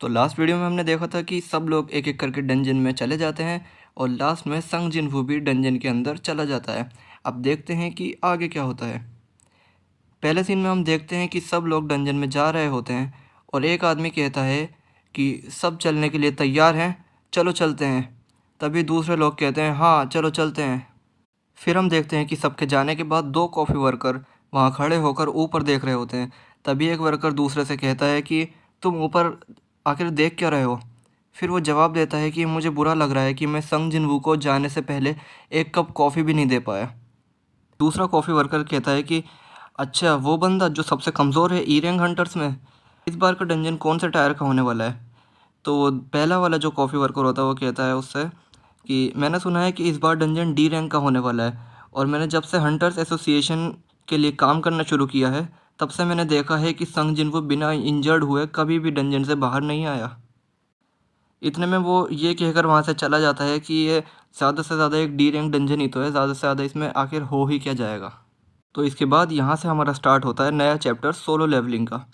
तो last video में हमने देखा था कि सब लोग एक एक करके डंजन में चले जाते हैं और लास्ट में संग जिनवू भी डंजन के अंदर चला जाता है। अब देखते हैं कि आगे क्या होता है। पहले सीन में हम देखते हैं कि सब लोग डंजन में जा रहे होते हैं और एक आदमी कहता है कि सब चलने के लिए तैयार हैं, चलो चलते हैं। तभी दूसरे लोग कहते हैं हाँ चलो चलते हैं। फिर हम देखते हैं कि सबके जाने के बाद दो कॉफ़ी वर्कर वहाँ खड़े होकर ऊपर देख रहे होते हैं। तभी एक वर्कर दूसरे से कहता है कि तुम ऊपर आखिर देख क्या रहे हो। फिर वो जवाब देता है कि मुझे बुरा लग रहा है कि मैं संग जिनवू को जाने से पहले एक कप कॉफ़ी भी नहीं दे पाया। दूसरा कॉफ़ी वर्कर कहता है कि अच्छा वो बंदा जो सबसे कमज़ोर है ई रैंक हंटर्स में, इस बार का डंजन कौन से टायर का होने वाला है। तो वो पहला वाला जो कॉफ़ी वर्कर होता है वो कहता है उससे कि मैंने सुना है कि इस बार डंजन डी रैंक का होने वाला है और मैंने जब से हंटर्स एसोसिएशन के लिए काम करना शुरू किया है तब से मैंने देखा है कि संग जिनवू बिना इंजर्ड हुए कभी भी डंजन से बाहर नहीं आया। इतने में वो ये कहकर वहाँ से चला जाता है कि ये ज़्यादा से ज़्यादा एक डी रैंक डंजन ही तो है, ज़्यादा से ज़्यादा इसमें आखिर हो ही क्या जाएगा। तो इसके बाद यहाँ से हमारा स्टार्ट होता है नया चैप्टर सोलो लेवलिंग का।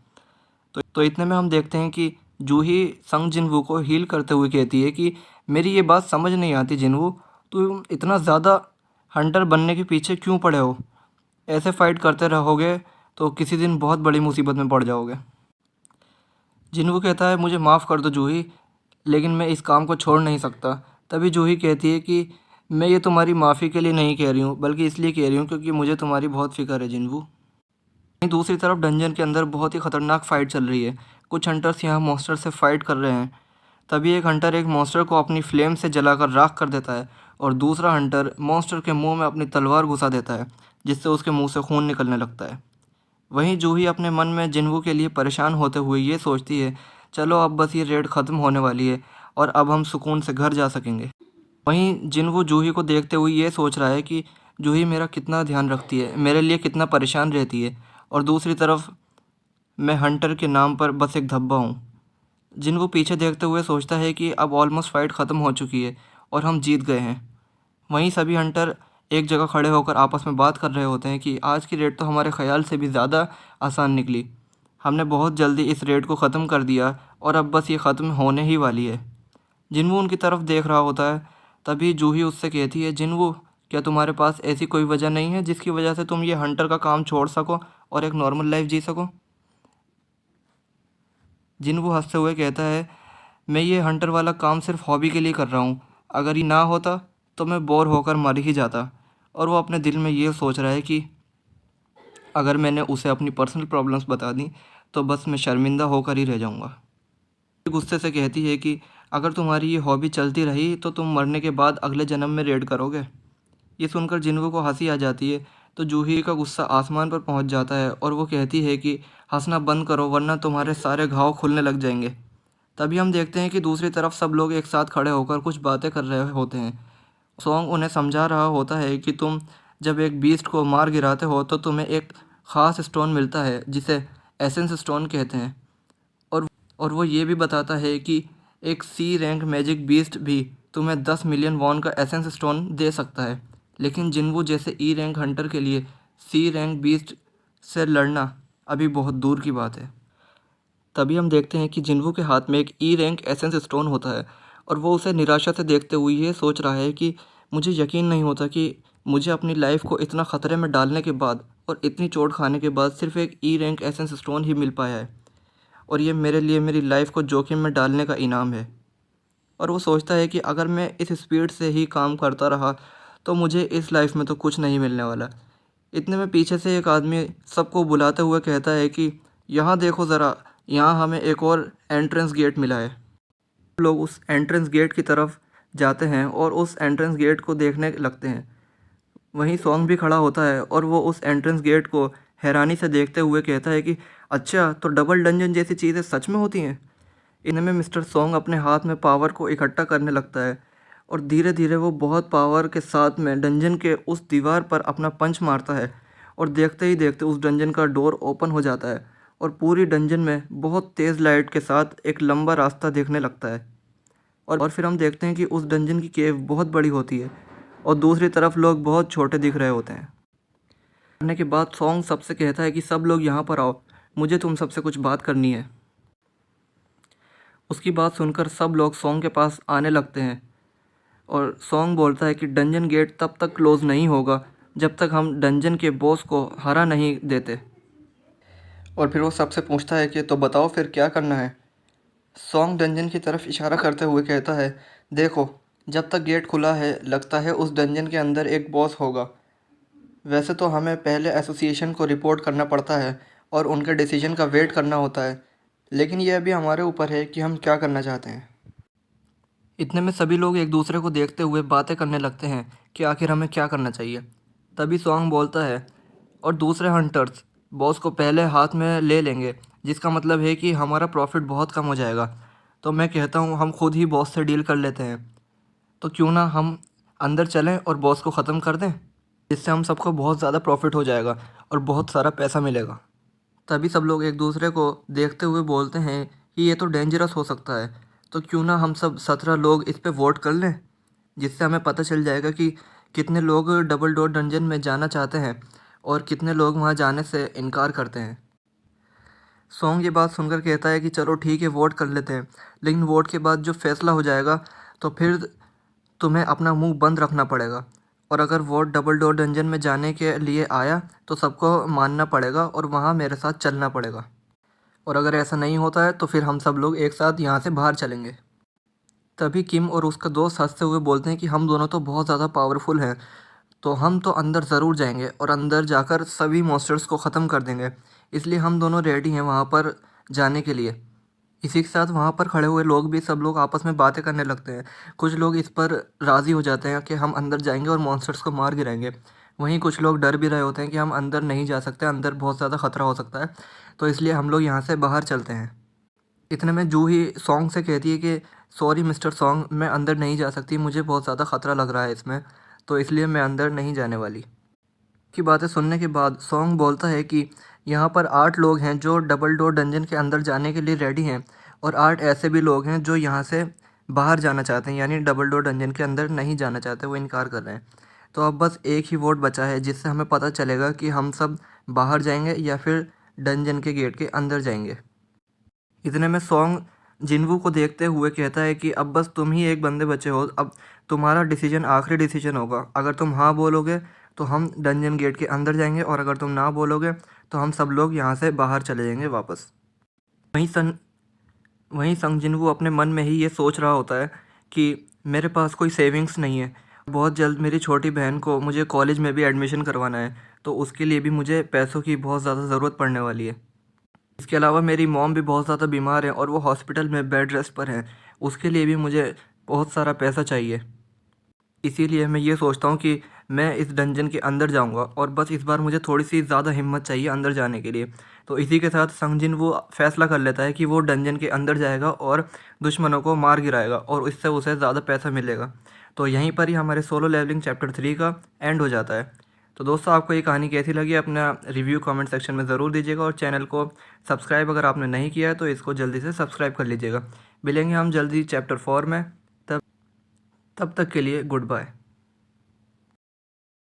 तो इतने में हम देखते हैं कि जूही संग जिनवू को हील करते हुए कहती है कि मेरी ये बात समझ नहीं आती जिनवू, तुम इतना ज़्यादा हंटर बनने के पीछे क्यों पड़े हो। ऐसे फाइट करते रहोगे तो किसी दिन बहुत बड़ी मुसीबत में पड़ जाओगे। जिनवू कहता है मुझे माफ़ कर दो जूही, लेकिन मैं इस काम को छोड़ नहीं सकता। तभी जूही कहती है कि मैं ये तुम्हारी माफ़ी के लिए नहीं कह रही हूँ बल्कि इसलिए कह रही हूँ क्योंकि मुझे तुम्हारी बहुत फ़िक्र है जिनवू। वहीं दूसरी तरफ डंजन के अंदर बहुत ही ख़तरनाक फ़ाइट चल रही है। कुछ हंटर्स यहाँ मॉन्स्टर से फ़ाइट कर रहे हैं। तभी एक हंटर एक मॉन्स्टर को अपनी फ्लेम से जलाकर राख कर देता है और दूसरा हंटर मॉन्स्टर के मुंह में अपनी तलवार घुसा देता है जिससे उसके मुंह से खून निकलने लगता है। वहीं जूही अपने मन में जिनवू के लिए परेशान होते हुए ये सोचती है चलो अब बस ये रेड ख़त्म होने वाली है और अब हम सुकून से घर जा सकेंगे। वहीं जिनवू जूही को देखते हुए ये सोच रहा है कि जूही मेरा कितना ध्यान रखती है, मेरे लिए कितना परेशान रहती है और दूसरी तरफ मैं हंटर के नाम पर बस एक धब्बा हूँ। जिनको पीछे देखते हुए सोचता है कि अब ऑलमोस्ट फाइट ख़त्म हो चुकी है और हम जीत गए हैं। वहीं सभी हंटर एक जगह खड़े होकर आपस में बात कर रहे होते हैं कि आज की रेड तो हमारे ख्याल से भी ज़्यादा आसान निकली। हमने बहुत जल्दी इस रेड को ख़त्म कर दिया और अब बस ये ख़त्म होने ही वाली है। जिनवू उनकी तरफ देख रहा होता है। तभी जूही उससे कहती है जिनवू, क्या तुम्हारे पास ऐसी कोई वजह नहीं है जिसकी वजह से तुम ये हंटर का काम छोड़ सको और एक नॉर्मल लाइफ जी सको। जिनवू हंसते हुए कहता है मैं ये हंटर वाला काम सिर्फ हॉबी के लिए कर रहा हूँ, अगर ये ना होता तो मैं बोर होकर मर ही जाता। और वो अपने दिल में ये सोच रहा है कि अगर मैंने उसे अपनी पर्सनल प्रॉब्लम्स बता दी तो बस मैं शर्मिंदा होकर ही रह जाऊँगा। गुस्से से कहती है कि अगर तुम्हारी ये हॉबी चलती रही तो तुम मरने के बाद अगले जन्म में रेड करोगे। ये सुनकर जिन्वू को हंसी आ जाती है तो जूही का गुस्सा आसमान पर पहुंच जाता है और वो कहती है कि हंसना बंद करो वरना तुम्हारे सारे घाव खुलने लग जाएंगे। तभी हम देखते हैं कि दूसरी तरफ सब लोग एक साथ खड़े होकर कुछ बातें कर रहे होते हैं। सॉन्ग उन्हें समझा रहा होता है कि तुम जब एक बीस्ट को मार गिराते हो तो तुम्हें एक ख़ास स्टोन मिलता है जिसे एसेंस स्टोन कहते हैं। और वो ये भी बताता है कि एक सी रैंक मैजिक बीस्ट भी तुम्हें 10 मिलियन वॉन का एसेंस स्टोन दे सकता है। लेकिन जिनवू जैसे ई रैंक हंटर के लिए सी रैंक बीस्ट से लड़ना अभी बहुत दूर की बात है। तभी हम देखते हैं कि जिन्वू के हाथ में एक ई रैंक एसेंस स्टोन होता है और वो उसे निराशा से देखते हुए ये सोच रहा है कि मुझे यकीन नहीं होता कि मुझे अपनी लाइफ को इतना ख़तरे में डालने के बाद और इतनी चोट खाने के बाद सिर्फ एक ई रैंक एसेंस स्टोन ही मिल पाया है और ये मेरे लिए मेरी लाइफ को जोखिम में डालने का इनाम है। और वो सोचता है कि अगर मैं इस स्पीड से ही काम करता रहा तो मुझे इस लाइफ में तो कुछ नहीं मिलने वाला। इतने में पीछे से एक आदमी सबको बुलाते हुए कहता है कि यहाँ देखो ज़रा, यहाँ हमें एक और एंट्रेंस गेट मिला है। लोग उस एंट्रेंस गेट की तरफ जाते हैं और उस एंट्रेंस गेट को देखने लगते हैं। वहीं सॉन्ग भी खड़ा होता है और वो उस एंट्रेंस गेट को हैरानी से देखते हुए कहता है कि अच्छा तो डबल डंजन जैसी चीज़ें सच में होती हैं। इनमें मिस्टर सॉन्ग अपने हाथ में पावर को इकट्ठा करने लगता है और धीरे धीरे वो बहुत पावर के साथ में डंजन के उस दीवार पर अपना पंच मारता है और देखते ही देखते उस डंजन का डोर ओपन हो जाता है और पूरी डंजन में बहुत तेज़ लाइट के साथ एक लंबा रास्ता देखने लगता है। और फिर हम देखते हैं कि उस डंजन की केव बहुत बड़ी होती है और दूसरी तरफ लोग बहुत छोटे दिख रहे होते हैं। करने के बाद सॉन्ग सबसे कहता है कि सब लोग यहाँ पर आओ, मुझे तुम सबसे कुछ बात करनी है। उसकी बात सुनकर सब लोग सॉन्ग के पास आने लगते हैं और सॉन्ग बोलता है कि डंजन गेट तब तक क्लोज़ नहीं होगा जब तक हम डंजन के बॉस को हरा नहीं देते। और फिर वो सबसे पूछता है कि तो बताओ फिर क्या करना है। सॉन्ग डंजन की तरफ इशारा करते हुए कहता है, देखो, जब तक गेट खुला है लगता है उस डंजन के अंदर एक बॉस होगा। वैसे तो हमें पहले एसोसिएशन को रिपोर्ट करना पड़ता है और उनके डिसीजन का वेट करना होता है, लेकिन यह अभी हमारे ऊपर है कि हम क्या करना चाहते हैं। इतने में सभी लोग एक दूसरे को देखते हुए बातें करने लगते हैं कि आखिर हमें क्या करना चाहिए। तभी सॉन्ग बोलता है, और दूसरे हंटर्स बॉस को पहले हाथ में ले लेंगे, जिसका मतलब है कि हमारा प्रॉफिट बहुत कम हो जाएगा। तो मैं कहता हूँ हम खुद ही बॉस से डील कर लेते हैं। तो क्यों ना हम अंदर चलें और बॉस को ख़त्म कर दें, जिससे हम सबको बहुत ज़्यादा प्रॉफिट हो जाएगा और बहुत सारा पैसा मिलेगा। तभी सब लोग एक दूसरे को देखते हुए बोलते हैं कि ये तो डेंजरस हो सकता है, तो क्यों ना हम सब 17 लोग इस पे वोट कर लें, जिससे हमें पता चल जाएगा कि कितने लोग डबल डोर डंजन में जाना चाहते हैं और कितने लोग वहाँ जाने से इनकार करते हैं। सॉन्ग ये बात सुनकर कहता है कि चलो ठीक है, वोट कर लेते हैं, लेकिन वोट के बाद जो फैसला हो जाएगा तो फिर तुम्हें अपना मुंह बंद रखना पड़ेगा। और अगर वोट डबल डोर डंजन में जाने के लिए आया तो सबको मानना पड़ेगा और वहाँ मेरे साथ चलना पड़ेगा। और अगर ऐसा नहीं होता है तो फिर हम सब लोग एक साथ यहाँ से बाहर चलेंगे। तभी किम और उसका दोस्त हंसते हुए बोलते हैं कि हम दोनों तो बहुत ज़्यादा पावरफुल हैं, तो हम तो अंदर ज़रूर जाएंगे और अंदर जाकर सभी मॉन्स्टर्स को ख़त्म कर देंगे। इसलिए हम दोनों रेडी हैं वहाँ पर जाने के लिए। इसी के साथ वहाँ पर खड़े हुए लोग भी सब लोग आपस में बातें करने लगते हैं। कुछ लोग इस पर राज़ी हो जाते हैं कि हम अंदर जाएंगे और मॉन्स्टर्स को मार गिराएंगे। वहीं कुछ लोग डर भी रहे होते हैं कि हम अंदर नहीं जा सकते, अंदर बहुत ज़्यादा ख़तरा हो सकता है, तो इसलिए हम लोग यहाँ से बाहर चलते हैं। इतने में जूही सॉन्ग से कहती है कि सॉरी मिस्टर सॉन्ग, मैं अंदर नहीं जा सकती, मुझे बहुत ज़्यादा ख़तरा लग रहा है इसमें, तो इसलिए मैं अंदर नहीं जाने वाली। की बातें सुनने के बाद सॉन्ग बोलता है कि यहाँ पर 8 लोग हैं जो डबल डोर डंजन के अंदर जाने के लिए रेडी हैं, और 8 ऐसे भी लोग हैं जो यहाँ से बाहर जाना चाहते हैं, यानी डबल डोर डंजन के अंदर नहीं जाना चाहते, वो इनकार कर रहे हैं। तो अब बस एक ही वोट बचा है जिससे हमें पता चलेगा कि हम सब बाहर जाएंगे या फिर डंजन के गेट के अंदर जाएंगे। इतने में सॉन्ग जिन्वू को देखते हुए कहता है कि अब बस तुम ही एक बंदे बचे हो, अब तुम्हारा डिसीजन आखिरी डिसीजन होगा। अगर तुम हाँ बोलोगे तो हम डंजन गेट के अंदर जाएंगे, और अगर तुम ना बोलोगे तो हम सब लोग यहाँ से बाहर चले जाएंगे वापस। वहीं सन वहीं संग जिन्वू अपने मन में ही ये सोच रहा होता है कि मेरे पास कोई सेविंग्स नहीं है, बहुत जल्द मेरी छोटी बहन को मुझे कॉलेज में भी एडमिशन करवाना है, तो उसके लिए भी मुझे पैसों की बहुत ज़्यादा ज़रूरत पड़ने वाली है। इसके अलावा मेरी मॉम भी बहुत ज़्यादा बीमार है और वो हॉस्पिटल में बेड रेस्ट पर हैं, उसके लिए भी मुझे बहुत सारा पैसा चाहिए। इसीलिए मैं ये सोचता हूँ कि मैं इस डंजन के अंदर जाऊँगा, और बस इस बार मुझे थोड़ी सी ज़्यादा हिम्मत चाहिए अंदर जाने के लिए। तो इसी के साथ संगजिन वो फ़ैसला कर लेता है कि वो डंजन के अंदर जाएगा और दुश्मनों को मार गिराएगा, और इससे उसे ज़्यादा पैसा मिलेगा। तो यहीं पर ही हमारे सोलो लेवलिंग चैप्टर 3 का एंड हो जाता है। तो दोस्तों, आपको ये कहानी कैसी लगी अपना रिव्यू कमेंट सेक्शन में ज़रूर दीजिएगा, और चैनल को सब्सक्राइब अगर आपने नहीं किया है तो इसको जल्दी से सब्सक्राइब कर लीजिएगा। मिलेंगे हम जल्दी चैप्टर 4 में। तब तब तक के लिए गुड बाय।